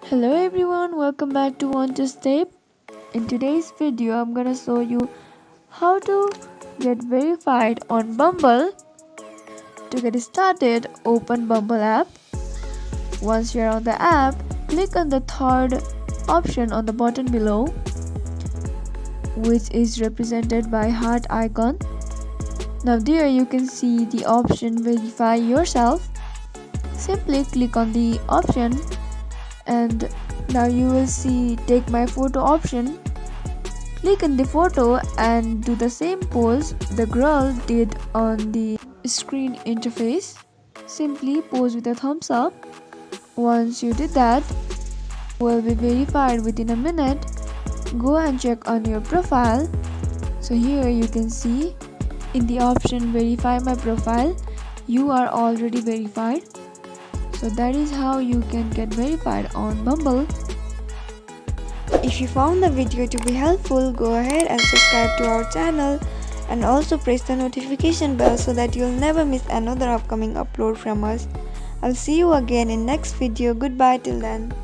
Hello everyone, welcome back to Want to Step. In today's video, I'm gonna show you how to get verified on Bumble. To get started, open Bumble app. Once you're on the app, click on the third option on the button below, which is represented by heart icon. Now there you can see the option verify yourself. Simply click on the option and now you will see take my photo option. Click on the photo and do the same pose the girl did on the screen interface. Simply pose with a thumbs up. Once you did that, you will be verified within a minute. Go and check on your profile. So here you can see in the option verify my profile, you are already verified. So that is how you can get verified on Bumble. If you found the video to be helpful, go ahead and subscribe to our channel and also press the notification bell so that you'll never miss another upcoming upload from us. I'll see you again in next video. Goodbye till then.